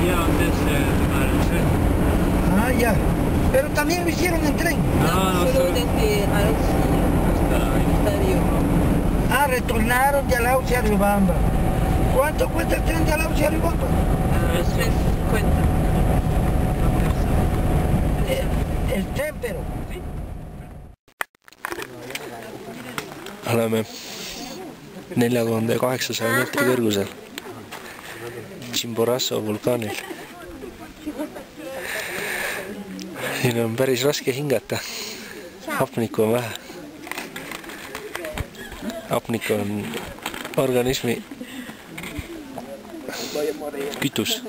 Ya, ¿dónde se tomar el tren? Ah, ya. Pero también lo hicieron en tren. No, Solo desde hasta ahí. Estadio. Ah, retornaron de Alauce a Riobamba. ¿Cuánto cuesta el tren de Alauce a Riobamba? 350. El tren, pero. Oleme 4800 meetri kõrgusel Chimborazo vulkaanil. Siin on päris raske hingata. Hapnikku on vähe. Hapnik on organismi kütus.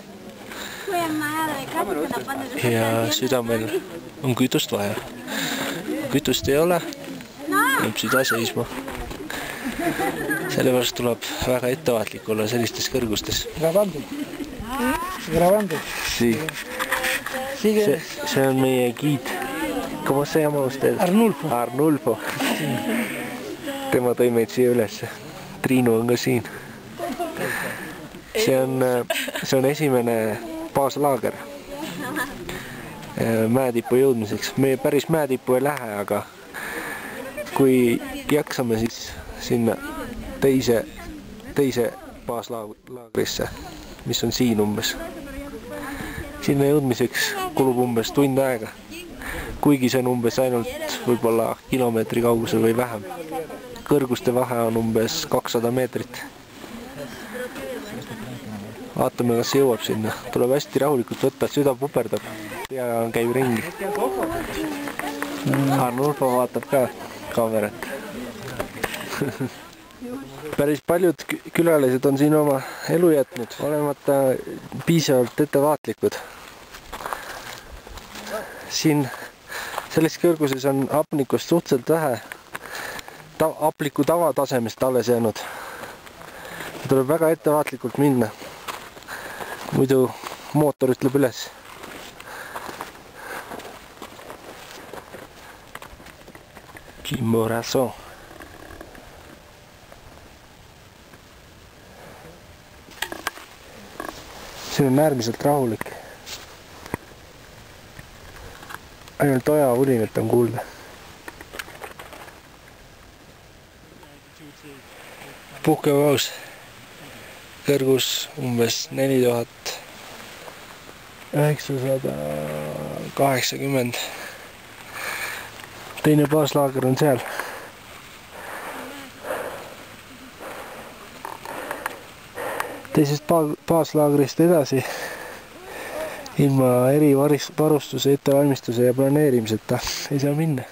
Ja südamel on kütust vaja. Kütust ei ole, jääb süda seisma. Sellepärast tuleb väga ettevaatlik olla sellistes kõrgustes. Grabando. Grabando. Sí. See on meie giid. ¿Cómo se llama usted? Arnulfo. Arnulfo. Tema tõi meid siia ülesse. Triinu on ka siin. See on esimene baaslaager mäetipu jõudmiseks. Me päris mäetipu ei lähe, aga kui jaksame, siis sinna teise baaslaagrisse, mis on siin umbes. Sinna jõudmiseks kulub umbes tund aega, kuigi see on umbes ainult võib-olla kilomeetri kaugusel või vähem. Kõrguste vahe on umbes 200 meetrit. Vaatame, kas jõuab sinna. Tuleb hästi rahulikult võtta, süda puperdab. Pea käib ringi. Arnulfo vaatab ka kaamerat. Päris paljud külalised on siin oma elu jätnud, olemata piisavalt ettevaatlikud. Siin selles kõrguses on hapnikust suhteliselt vähe. Hapniku tavatasemest alles jäänud. Tuleb väga ettevaatlikult minna. Muidu mootor ütleb üles. Chimborazo. Siin on äärmiselt rahulik. Ainult oja ulinat on kuulda. Puhkepaus. Kõrgus umbes 4980. Teine baaslaager on seal. Teisest baaslaagrist edasi ilma erivarustuse, ettevalmistuse ja planeerimiseta ei saa minna.